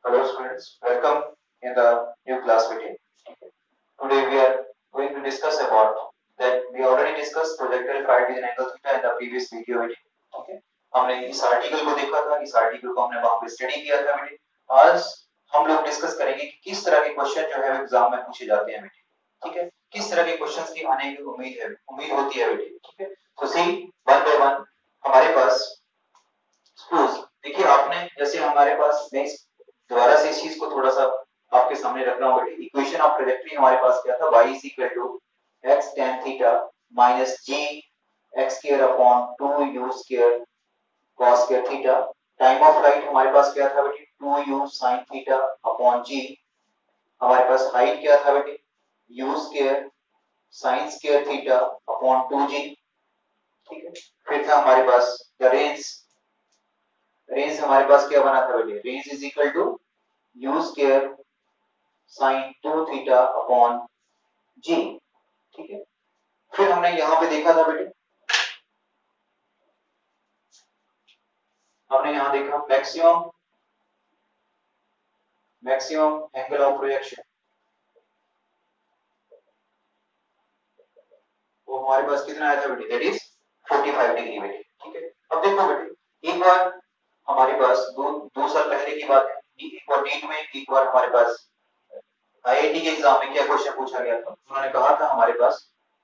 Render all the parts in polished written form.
Hello students, welcome in the new class video. Today we are going to discuss about that we already discussed projectile fired with an angle theta in the previous video video. Okay, हमने इस article को देखा था, इस article को हमने वहां पे स्टडी किया था बेटे। आज हम लोग डिस्कस करेंगे कि किस तरह के क्वेश्चन जो है एग्जाम में पूछे जाते हैं बेटे। ठीक है, किस तरह के क्वेश्चंस की आने की उम्मीद होती है बेटे। ठीक है, तो सी वन बाय वन हमारे पास सपोज देखिए आपने जैसे हमारे पास मैं दोबारा से इस चीज को थोड़ा सा आपके सामने रख रहा हूं बेटे। इक्वेशन ऑफ ट्रैजेक्टरी हमारे पास क्या था, y is equal to x tan theta minus g x square upon 2u square cos square theta। Time of flight हमारे पास क्या था बेटे, 2u sin theta upon g। हमारे पास हाइट क्या था बेटे, u square sin square theta upon 2g। ठीक है, फिर था हमारे पास द रेंज हमारे पास क्या बना था बेटे, range is equal to u square sin 2 theta upon g। ठीक है, फिर हमने यहां पे देखा था बेटे, हमने यहां देखा मैक्सिमम एंगल ऑफ प्रोजेक्शन, वो हमारे पास कितना आया था बेटे, दैट इज 45 डिग्री बेटे। ठीक है, अब देखो बेटे, एक बार हमारे पास दो साल पहले की बात है, एक बार नीट में, एक बार हमारे पास आईआईटी के एग्जाम में क्या क्वेश्चन पूछा गया था। उन्होंने कहा था हमारे पास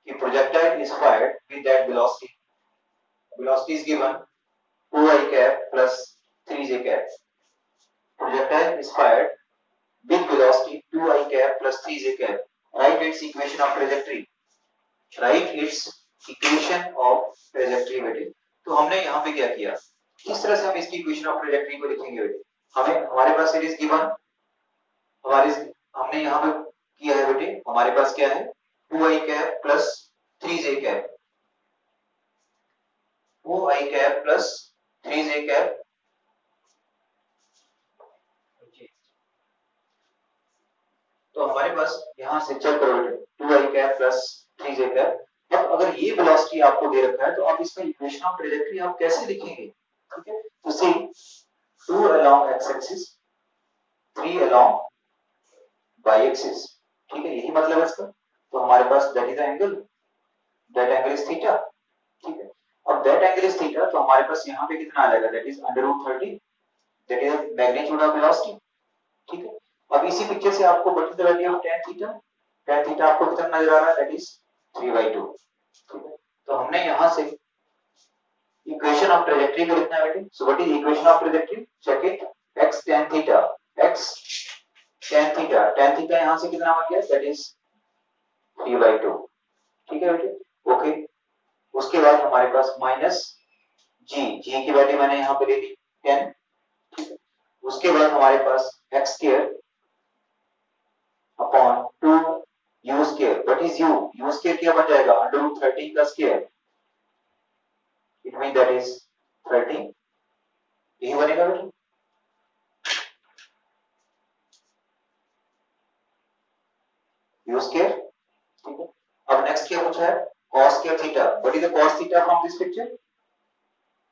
कि projectile is fired with that velocity is given 2i cap plus 3j cap। Projectile is fired with velocity 2i cap plus 3j cap। Write its equation of trajectory। Write its equation of trajectory बेटे। तो हमने यहाँ पे क्या किया, किस तरह से हम इसकी इक्वेशन ऑफ ट्रैजेक्टरी को लिखेंगे बेटे। हमें हमारे पास इट इज गिवन, हमारे हमने यहाँ पे किया है बेटे, हमारे पास क्या है 2i cap plus 3j cap, 2i cap plus 3j cap। तो हमारे पास यहाँ से चेक करो बेटे 2i cap plus 3j cap। अब अगर ये वेलोसिटी आपको दे रखा है तो आप इसका इक्वेशन ऑफ ट्रैजेक्टरी आप कैसे लिखेंगे। ठीक है, तो सी 2 along x axis 3 along y axis। ठीक है, यही मतलब है इसका। तो हमारे पास that is the angle, that angle is theta. ठीक है, अब दैट एंगल इज थीटा, तो हमारे पास यहाँ पे कितना आ जाएगा, that is √30, that is magnitude of velocity. ठीक है, अब इसी पिक्चर से आपको what is the value of tan theta, tan theta आपको कितना नजर आ रहा है, दैट इज 3/2। ठीक है, तो हमने यहां से इक्वेशन ऑफ ट्रैजेक्टरी को लिखना है बेटे। So what is equation of trajectory, check it, x tan theta, x tan theta यहां से कितना आ गया, दैट इज 3/2। ठीक है बेटे, ओके। उसके बाद हमारे पास माइनस g की वैल्यू मैंने यहां पे ले ली 10। ठीक है, उसके बाद हमारे पास x square upon 2 u square. What is u square क्या बन जाएगा, √13 का square, it mean that is 13। यही बनेगा बेटा, u स्क्वायर। ठीक है, अब नेक्स्ट क्या पूछा है, cos square theta. What is the cos theta from this picture,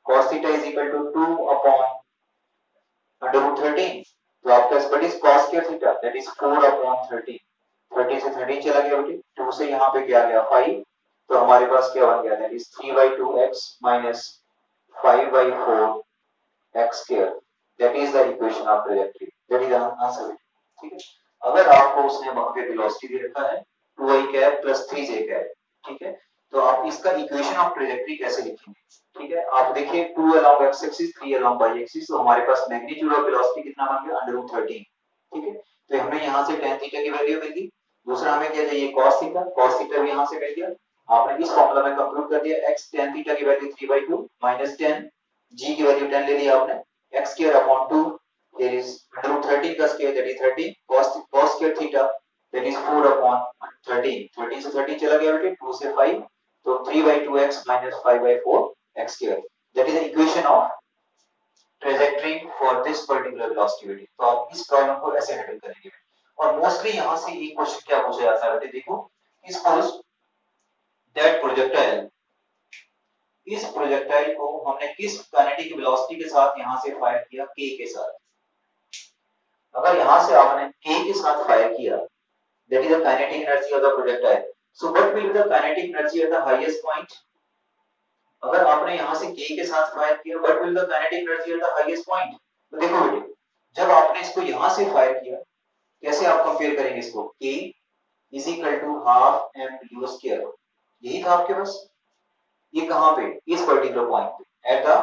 cos theta is equal to 2 upon √13। तो आपका what is cos square theta, that is 4 upon 13। 13 से 13 चला गया बेटे, 2 से यहाँ पे क्या गया 5। तो हमारे पास क्या बन गया, that is 3/2x minus 5/4 x square। That is the equation of trajectory, that is the answer. ठीक है, अगर आपको उसने वहां पे वेलोसिटी दे रखा है 2i cap plus 3j cap। ठीक है, तो आप इसका इक्वेशन ऑफ ट्रैजेक्टरी कैसे लिखेंगे। ठीक है, आप देखिए 2 along x axis 3 along y axis, तो हमारे पास मैग्नीट्यूड ऑफ वेलोसिटी कितना बन गया, √13। ठीक है, तो हमने यहाँ से tan थीटा की वैल्यू मिल गई। दूसरा हमें क्या चाहिए, cos थीटा भी यहाँ से मिल गया। आपने इस फॉर्मूला में कंप्यूट कर दिया, x tan थीटा की वैल्यू 3/2 माइनस 10, g की वैल्यू 10 ले ली आपने, x square upon 2, there is √13 का square that is 13, cos square theta that is 4 upon 13। 13 से 13 चला गया बेटे, 2 से 5, तो 3/2x minus 5/4 x square। That is the equation of trajectory for this particular velocity। तो आप इस प्रॉब्लम को ऐसे हैंडल करेंगे। और मोस्टली यहाँ से एक क्वेश्चन क्या पूछा जाता है बेटे, देखो सपोज दैट इस प्रोजेक्टाइल को हमने किस काइनेटिक वेलोसिटी के साथ यहाँ से फायर किया, k के साथ। अगर यहाँ से आपने k के साथ फायर किया, that is the kinetic energy of the projectile. So what will be the kinetic energy at the highest point? अगर आपने यहाँ से k के साथ फायर किया, what will the kinetic energy at the highest point? तो देखो बेटे, जब आपने इसको यहाँ से फायर किया, कैसे आप कंपेयर करेंगे इसको? k is equal to half m u square. यही था आपके पास. ये कहाँ पे? इस पर्टिकुलर पॉइंट पे, at the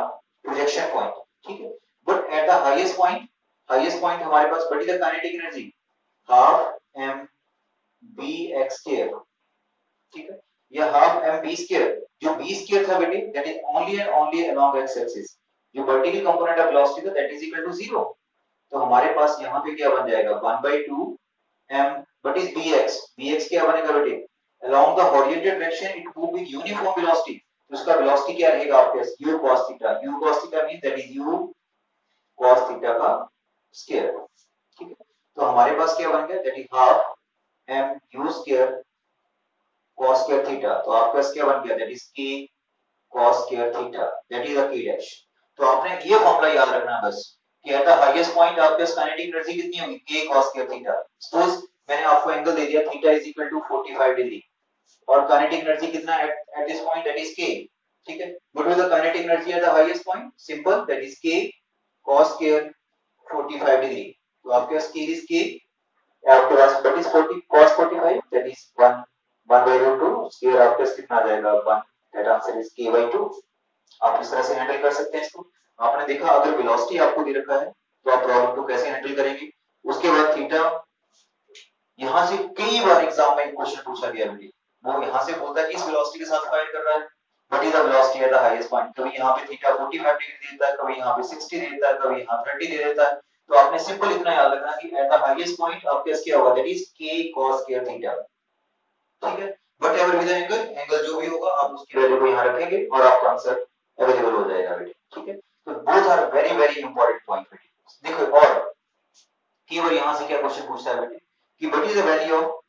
projection point. ठीक है. But at the highest point हमारे पास what is the kinetic energy? half m b x square. ठीक है. यह हाफ m b स्क्वायर, जो b स्क्वायर था बेटे, that is only and only along x axis. जो वर्टिकल कंपोनेंट ऑफ वेलोसिटी था, that is equal to 0. तो हमारे पास यहाँ पे क्या बन जाएगा? 1/2 m what is bx? bx क्या बनेगा बेटे? along the horizontal direction it move with uniform velocity. तो उसका वेलोसिटी क्या रहेगा आपके पास? u cos theta. u cos theta means that is u cos theta का स्क्वायर. ठीक है. तो हमारे पास क्या बन गया? that is half m u square cos square theta. तो आपके पास क्या बन गया? that is k cos square theta. that is a k dash. तो आपने ये फॉर्मूला याद रखना बस कि एट द हाईएस्ट पॉइंट आपके पास काइनेटिक एनर्जी कितनी होगी? k cos square theta. Suppose मैंने आपको एंगल दे दिया theta is equal to 45 degree और काइनेटिक एनर्जी कितना at this point? That is k. ठीक है. What is the kinetic energy at the highest point? Simple, that is k cos square 45 degree. तो आपके पास k इज k, आपके पास what is 40 cos 45? That is 1/2 square. आपके पास कितना आ जाएगा? 1. That answer is k/2. आप इस तरह से हैंडल कर सकते हैं इसको. आपने देखा अगर वेलोसिटी आपको दे रखा है तो आप प्रॉब्लम को कैसे हैंडल करेंगे. उसके बाद थीटा, यहां से कई बार एग्जाम में क्वेश्चन पूछा गया है, वो यहां से बोलता है कि इस वेलोसिटी के साथ फायर कर रहा है, what is the velocity at the highest point. कभी यहां पे थीटा 45 डिग्री देता है, कभी यहां पे 60 देता है, कभी यहां 30 दे देता है. तो आपने सिंपल इतना याद रखना कि एट द हाईएस्ट पॉइंट आपके पास क्या होगा? That is k cos square theta. ठीक है. बट एवर विद एंगल जो भी होगा आप उसकी वैल्यू को यहां रखेंगे और आपका आंसर अवेलेबल हो जाएगा बेटे. ठीक है. तो both are very very important point बेटे. देखो और केवल यहां से क्या क्वेश्चन पूछता है बेटे कि what is the value of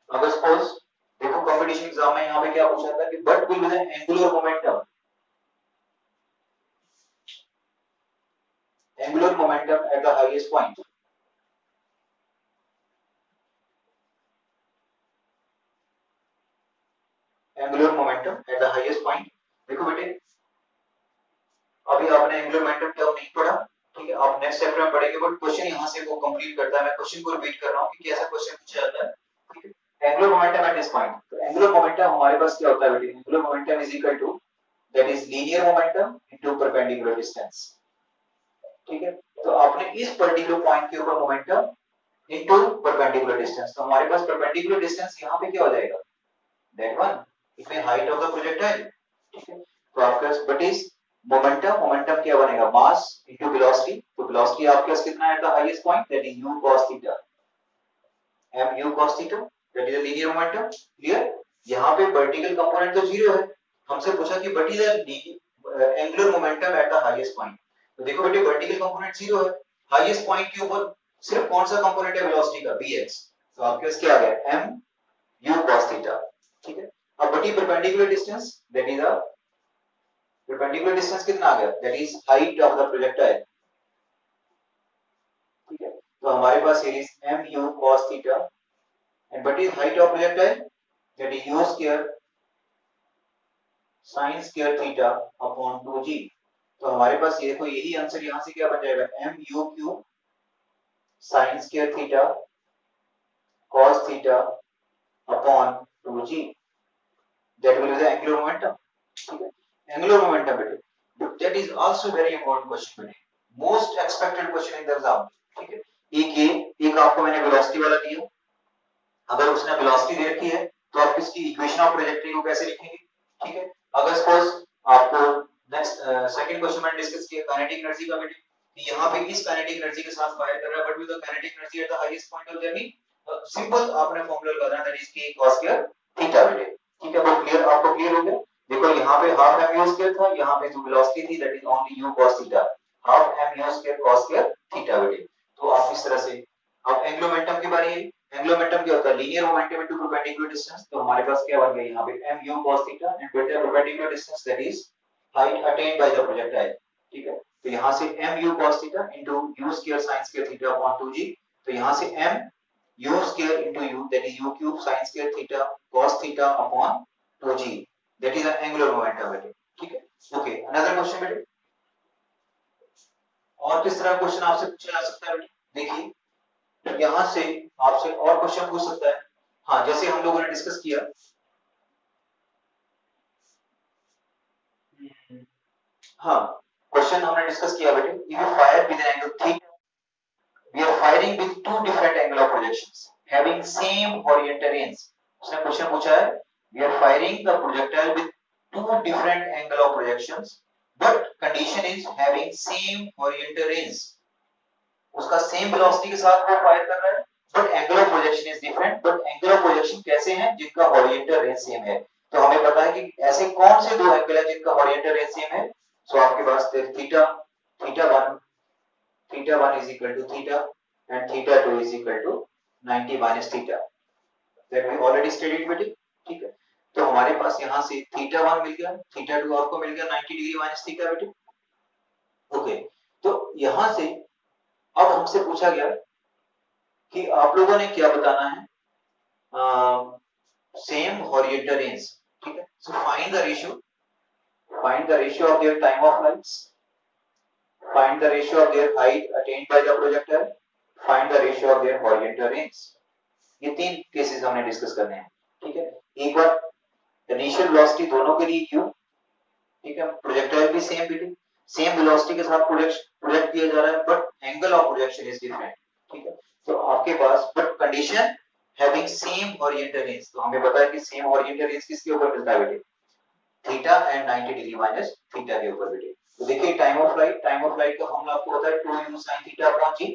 अगर सपोज देखो कंपटीशन एग्जाम में यहां पे क्या पूछा था कि what will be the angular momentum. Angular momentum eight the highest point. Angular momentum eight the highest point. देखो बेटे अभी आपने एंगुलर मोमेंटम टर्म नहीं पढ़ा. ठीक है. आप नेक्स्ट चैप्टर में पढ़ेंगे. बट क्वेश्चन यहां से वो कंप्लीट करता है. मैं क्वेश्चन को रिपीट कर रहा हूं कि कैसा क्वेश्चन पूछा जाता है. ठीक है. Angular momentum at this point. तो एंगुलर मोमेंटम हमारे पास क्या होता है बेटे? Angular momentum is equal to that is linear momentum into perpendicular distance. ठीक है. तो आपने इस पर्टिकुलर पॉइंट के ऊपर मोमेंटम इनटू परपेंडिकुलर डिस्टेंस. तो हमारे पास परपेंडिकुलर डिस्टेंस यहां पे क्या हो जाएगा? That one. इसमें हाइट ऑफ द प्रोजेक्टाइल. ठीक है. तो आपके पास व्हाट इज मोमेंटम क्या बनेगा? Mass into velocity. तो वेलोसिटी आपके पास कितना है eight the highest point? That is u cos theta. m u cos theta, that is the linear momentum. Clear. यहां पे वर्टिकल कंपोनेंट तो जीरो है. हमसे पूछा कि what is the angular momentum eight the highest point. तो देखो बेटे वर्टिकल कंपोनेंट जीरो है. हाईएस्ट पॉइंट के ऊपर सिर्फ कौन सा कंपोनेंट है वेलोसिटी का? bx. तो आपके पास क्या आ गया? m u cos theta. ठीक है. अब what is perpendicular distance? That is the perpendicular distance कितना आ गया? That is height of the projectile. ठीक है. तो हमारे पास here is mu cos theta and what is height of projectile? That is u square sin square theta upon 2g. तो हमारे पास ये देखो यही आंसर यहां से क्या बन जाएगा? mu cube sin square theta cos theta upon 2g. That will be the angular momentum. ठीक है. Angular momentum बेटे. But that is also very important question बेटे. Most expected question in the exam. ठीक है. एक आपको मैंने वेलोसिटी वाला दिया. अगर उसने वेलोसिटी दे रखी है तो आप इसकी इक्वेशन ऑफ ट्रैजेक्टरी को कैसे लिखेंगे? ठीक है. अगर सपोज आपको नेक्स्ट सेकंड क्वेश्चन में डिस्कस किया काइनेटिक एनर्जी का बेटे कि यहां पे इस काइनेटिक एनर्जी के साथ फायर कर रहा है what will the kinetic energy at the highest point of journey. Simple आपने फार्मूला लगाना that is k cos square theta बेटे. ठीक है. वो क्लियर आपको क्लियर हो गया. देखो यहां पे हाफ m u स्क्वायर था, यहां पे जो वेलोसिटी थी that is only u cos theta. Half m u square cos square theta बेटे. तो आप इस तरह से अब एंगुलर मोमेंटम की बारी है. एंगुलर मोमेंटम क्या होता है, linear momentum into perpendicular distance. तो हमारे पास क्या बन गया यहाँ पे m u cos theta and with the perpendicular distance that is height attained by the projectile. ठीक है, तो यहाँ से m u cos theta into u square sin square theta upon 2g। तो यहाँ से m u square into u that is u cube sin square theta cos theta upon 2g that is an angular momentum बेटे। ठीक है, okay another question बेटे। और किस तरह क्वेश्चन आपसे पूछा जा सकता है बेटे, देखिए यहां से आपसे और क्वेश्चन पूछ सकता है। हाँ, जैसे हम लोगों ने डिस्कस किया, हाँ क्वेश्चन हमने डिस्कस किया बेटे, if you fire with an angle theta, we are firing with two different angle of projections having same oriented range. उसने क्वेश्चन पूछा है, we are firing the projectile with two different angle of projections but condition is having same oriented range. उसका same velocity के साथ वो fire कर रहा है but angle of projection is different. But angle of projection कैसे हैं, जिनका हॉरिजॉन्टल रेंज सेम है। तो हमें पता है कि ऐसे कौन से दो एंगल है जिनका हॉरिजॉन्टल रेंज सेम है। सो आपके पास theta theta 1 is equal to theta and theta 2 is equal to 90 minus theta that we already studied बेटे। ठीक है, तो हमारे पास यहाँ से थीटा 1 मिल गया, थीटा 2 आपको मिल गया 90 डिग्री माइनस थीटा बेटे। ओके, तो यहाँ से अब हमसे पूछा गया कि आप लोगों ने क्या बताना है, सेम हॉरिजॉन्टल रेंज। ठीक है, so find the ratio of their time of flights, find the ratio of their height attained by the projectile, find the ratio of their horizontal range। ये तीन केसेस हमने डिस्कस करने हैं। ठीक है, एक बार इनिशियल वेलोसिटी दोनों के लिए u, ठीक है, प्रोजेक्टाइल भी सेम बेटे, सेम वेलोसिटी के साथ प्रोजेक्ट किया जा रहा है but angle of projection is different. ठीक है, तो आपके पास but condition having same horizontal range. तो हमें पता है कि सेम हॉरिजॉन्टल रेंज किसके ऊपर मिलता है बेटे, theta and 90 degree minus theta के ऊपर बेटे। तो देखिए टाइम ऑफ फ्लाइट का फॉर्मूला आपको पता है 2u sin theta upon g।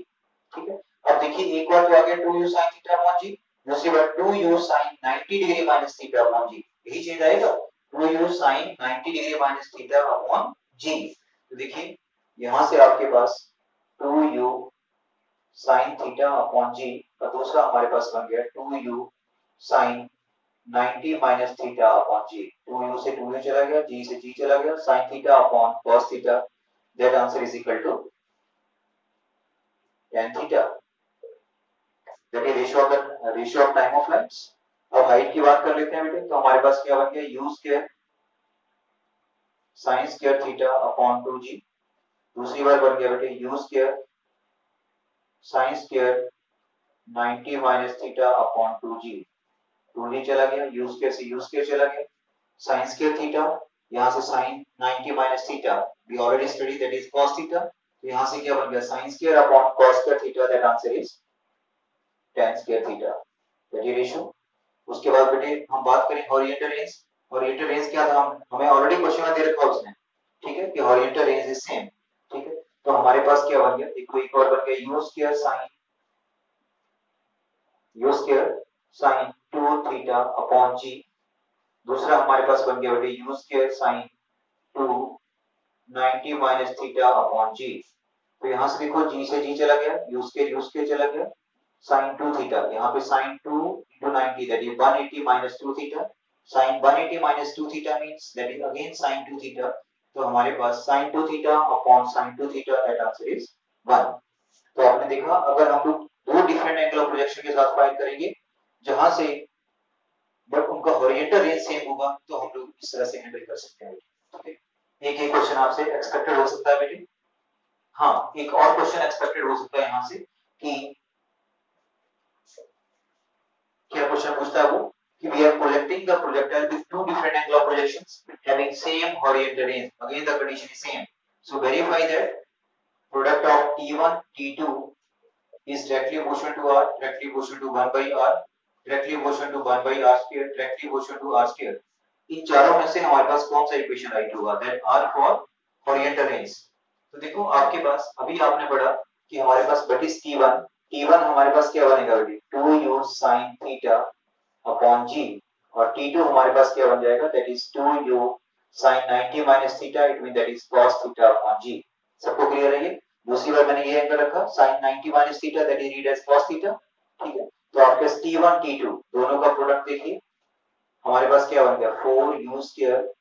ठीक है, अब देखिए एक बार तो आ गया 2u sin theta upon g, दूसरी बार 2u sin 90 degree minus theta upon g, यही चेंज आएगा 2u sin 90 degree minus theta upon g। तो देखिए यहां से आपके पास 2u sin theta upon g और दूसरा हमारे पास बन गया 2u sin 90 minus theta upon g। 2u से 2u चला गया, g से g चला गया, sin theta upon cos theta, that answer is equal to tan theta. That is ratio of time of flights. अब हाइट की बात कर लेते हैं बेटे, तो हमारे पास क्या बन गया u square sin square theta upon 2g, दूसरी बार बन गया बेटे u square sin square 90 minus theta upon 2g, 2g चला गया, u स्क्वायर से u स्क्वायर चला गया, sin स्क्वायर थीटा, यहाँ से sin 90 minus theta, we already studied that is cos theta, तो यहाँ से क्या बन गया sin square upon cos square theta, that answer is tan square theta, that is ratio. उसके बाद बेटे हम बात करें हॉरिजॉन्टल रेंज। हॉरिजॉन्टल रेंज क्या था, हमें ऑलरेडी क्वेश्चन में दे रखा उसने। ठीक है, कि हॉरिजॉन्टल रेंज इज सेम। ठीक है, तो हमारे पास क्या बन गया, एक और बन गया u square sin 2 theta upon g, दूसरा हमारे पास बन गया बेटे u square sin 2 90 minus theta upon g। तो यहाँ से देखो g से g चला गया, u स्क्वायर चला गया, sin 2 थीटा, यहाँ पे sin 2 into 90 that is 180 minus 2 theta, sin 180 minus 2 theta means that is again sin 2 theta. तो हमारे पास sin 2 theta upon sin 2 theta, that answer is 1। तो आपने देखा अगर हम लोग दो डिफरेंट एंगल ऑफ प्रोजेक्शन के साथ फाइंड करेंगे जहां से बट उनका हॉरिजॉन्टल रेंज सेम होगा तो हम लोग इस तरह से हैंडल कर सकते हैं। ठीक है, एक क्वेश्चन आपसे एक्सपेक्टेड हो सकता है बेटे। हाँ, एक और क्वेश्चन एक्सपेक्टेड हो सकता है यहाँ से कि क्या क्वेश्चन पूछता है वो कि we are projecting the projectile with two different angle of projections having same horizontal range, again the condition is same, so verify that product of t1 t2 is directly proportional to r, directly proportional to 1 by r, directly proportional to 1 by r square, directly proportional to r square। इन चारों में से हमारे पास कौन सा equation right होगा, that r for horizontal range। तो देखो आपके पास अभी आपने पढ़ा कि हमारे पास बट इज t1 हमारे पास क्या बनेगा बेटी 2u sin theta upon g, और t2 हमारे पास क्या बन जाएगा, that is 2u sin 90 minus theta, it mean that is cos theta upon g। सबको क्लियर है ये? दूसरी बार मैंने ये एंगल रखा sin 90 minus theta, that is read as cos theta. ठीक है, तो आपके T1 T2 दोनों का प्रोडक्ट देखिए, हमारे पास क्या बन गया 4u square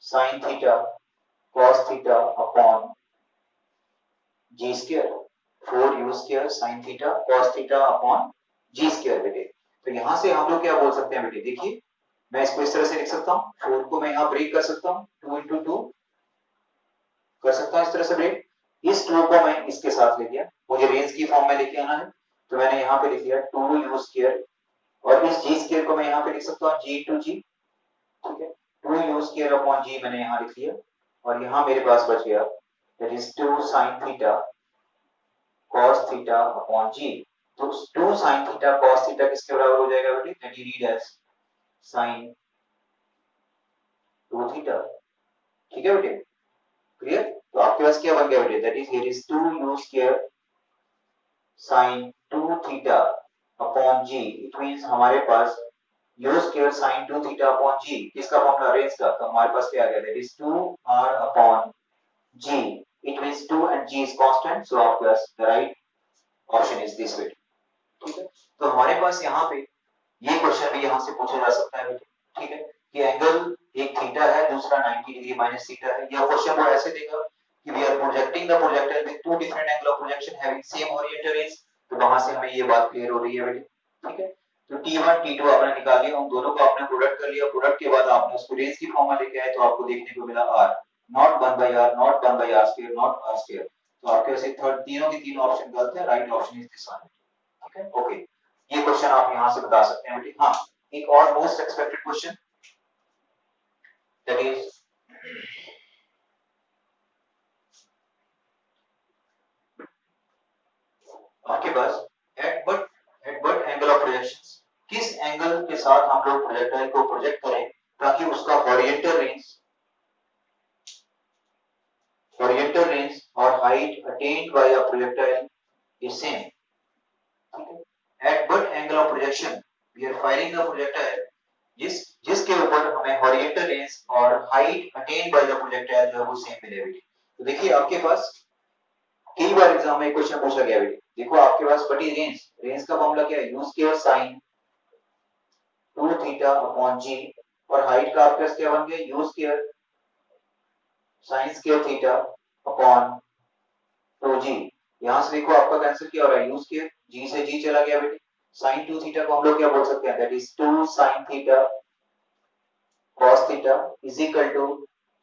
sin theta cos theta upon g square, 4u square sin theta cos theta upon g square बेटे। तो यहां से हम लोग क्या बोल सकते हैं बेटे, देखिए मैं इसको इस तरह से लिख सकता हूँ, 4 को मैं यहाँ ब्रेक कर सकता हूँ, 2 into 2 कर सकता हूँ इस तरह से ब्रेक। इस 2 को मैं इसके साथ ले लिया, मुझे रेंज की फॉर्म में लेके आना है, तो मैंने यहाँ पे लिख लिया 2u स्क्वायर, और इस g स्क्वायर को मैं यहाँ पे लिख सकता हूँ g into g, ठीक है, 2u स्क्वायर अपॉन g मैंने यहाँ लिख लिया, और यहाँ मेरे पास बच गया that is 2 sin theta cos theta upon g। तो 2 sin थीटा cos थीटा किसके बराबर हो जाएगा बेटे, that you read as sin 2 theta, ठीक है बेटे, क्लियर। तो आपके पास क्या बन गया बेटे, that is here is 2u square sin 2 theta upon g, it means हमारे पास u square sin 2 theta upon g, किसका फॉर्मूला, रेंज का, तो हमारे पास क्या आ गया, that is 2r upon g, it means 2 and g is constant, so आपके पास the right option is this way, ठीक है। तो हमारे पास यहाँ पे ये क्वेश्चन भी यहाँ से पूछा जा सकता है बेटे, ठीक है, कि एंगल एक थीटा है, दूसरा 90 डिग्री माइनस थीटा है, या क्वेश्चन वो ऐसे देगा कि we are projecting the projector with two different angle of projection having same oriented range, तो वहां से हमें ये बात क्लियर हो रही है बेटे, ठीक है। तो T1 T2 आपने निकाल लिया, उन दोनों को आपने प्रोडक्ट कर लिया, प्रोडक्ट के बाद आपने उसको रेंज की फॉर्म में लेके आए, तो आपको देखने को मिला r not 1 by r, not 1 by r square, not r square, तो आपके पास थर्ड तीनों के तीनों ऑप्शन गलत है, right option is this one, ठीक है, ओके। ये क्वेश्चन आप यहां से बता सकते हैं बेटे। हाँ, एक और most expected question, that is आपके पास at what angle of projection, किस एंगल के साथ हम लोग प्रोजेक्टाइल को प्रोजेक्ट करें ताकि उसका हॉरिजॉन्टल रेंज और height attained by a projectile is same, ठीक है। At what angle of projection we are firing the projectile, जिसके ऊपर हमें हॉरिजॉन्टल रेंज और height attained by the projectile जो है वो सेम मिले बेटे। तो देखिए आपके पास कई बार एग्जाम में क्वेश्चन पूछा गया बेटे, देखो आपके पास बटी रेंज, रेंज का फॉर्मूला क्या है, u square sin 2 theta upon g, और हाइट का आपके पास क्या बन गया, u square sin square theta upon 2g। यहां से देखो आपका कैंसिल क्या हो रहा है, u स्क्वायर g से g चला गया बेटे, sin 2 थीटा को हम लोग क्या बोल सकते हैं, that is 2 sin theta cos theta is equal to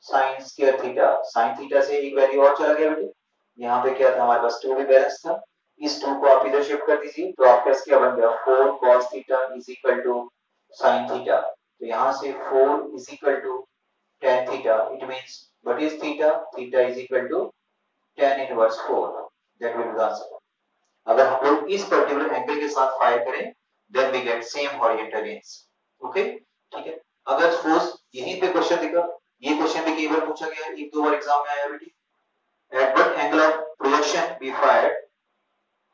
sin square theta, sin theta से एक वैल्यू और चला गया बेटे, यहाँ पे क्या था हमारे पास 2 भी बैलेंस था, इस 2 को आप इधर शिफ्ट कर दीजिए, तो आपके पास क्या बन गया 4 cos theta is equal to sin theta, तो यहाँ से 4 is equal to tan theta, it means what is theta, theta is equal to tan inverse 4, that will be the answer. अगर हम लोग इस पर्टिकुलर एंगल के साथ फायर करें then we get same horizontal range, okay, ठीक है। अगर सपोज यहीं पे क्वेश्चन दिखा, ये क्वेश्चन भी कई बार पूछा गया है, एक दो बार एग्जाम में आया बेटी, at what angle of projection we fired,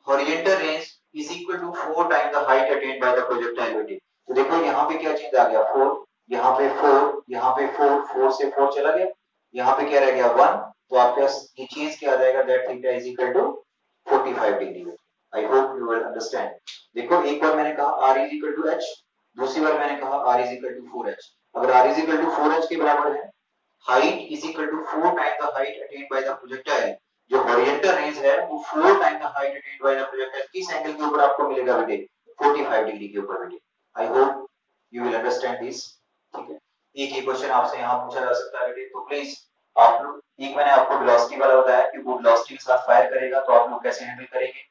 horizontal range is equal to 4 times the height attained by the projectile beटी। तो देखो यहाँ पे क्या चेंज आ गया, 4, यहाँ पे 4, यहाँ पे 4, 4 से 4 चला गया, यहाँ पे क्या रह गया 1, तो आपके पास ये चेंज क्या आ जाएगा, that theta is equal to 45 degree. I hope you will understand। देखो एक बार मैंने कहा r is equal to h, दूसरी बार मैंने कहा r is equal to 4h। अगर r is equal to 4h के बराबर है, height is equal to 4 times the height attained by the projectile, जो हॉरिजॉन्टल रेंज है वो 4 time the height attained by the projectile किस एंगल के ऊपर आपको मिलेगा बेटे, 45 डिग्री के ऊपर बेटे। आई hope you will understand this, ठीक है। एक ही क्वेश्चन आपसे यहाँ पूछा जा सकता है बेटे, तो प्लीज आप लोग, एक मैंने आपको वेलोसिटी वाला बताया कि वो वेलोसिटी के साथ फायर करेगा तो आप लोग कैसे हैंडल करेंगे,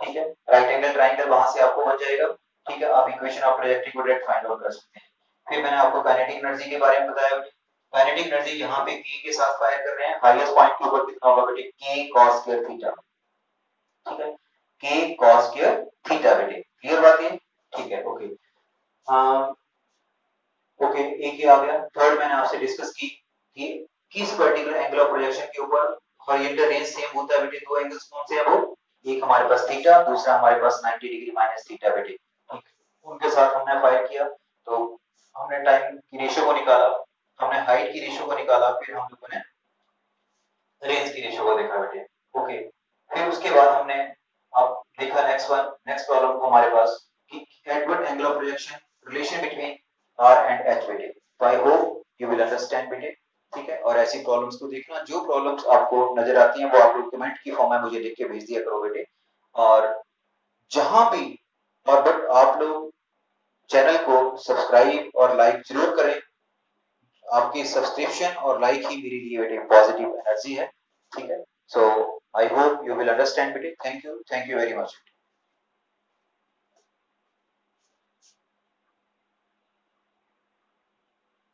ठीक है। राइट एंगल ट्रायंगल वहां से आपको बन जाएगा, ठीक है, आप इक्वेशन ऑफ ट्रैजेक्टरी को डायरेक्ट फाइंड आउट कर सकते हैं। फिर मैंने आपको काइनेटिक एनर्जी के बारे में बताया, काइनेटिक एनर्जी यहाँ पे k के साथ फायर कर रहे हैं, हाईएस्ट पॉइंट के ऊपर कितना होगा बेटे, k cos स्क्वायर थीटा, ठीक है, k cos स्क्वायर थीटा बेटे, क्लियर बात है, ठीक है, ओके। ओके, एक ही आ गया। थर्ड मैंने आपसे डिस्कस की कि किस पर्टिकुलर एंगल ऑफ प्रोजेक्शन के ऊपर हॉरिजॉन्टल रेंज सेम होता है बेटे, दो एंगल्स कौन से हैं वो, एक हमारे पास थीटा, दूसरा हमारे पास 90 डिग्री माइनस थीटा बेटे, ठीक, उनके साथ हमने फायर किया, तो हमने टाइम की रेशियो को निकाला, हमने हाइट की रेशियो को निकाला, फिर हम लोगों ने रेंज की रेशियो को देखा बेटे, ओके। फिर उसके बाद हमने अब देखा नेक्स्ट प्रॉब्लम को हमारे पास, Edward angle of projection, relation between R and H बेटे. So I hope you will understand बेटे. ठीक है, और ऐसी प्रॉब्लम्स को देखना, जो प्रॉब्लम्स आपको नजर आती हैं वो आप लोग कमेंट की फॉर्म में मुझे लिख के भेज दिया करो बेटे. और जहां भी, और बट आप लोग चैनल को सब्सक्राइब और लाइक जरूर करें. आपकी सब्सक्रिप्शन और लाइक ही मेरे लिए बेटे पॉजिटिव एनर्जी है. ठीक है, so I hope you will understand बेटे. Thank you very much.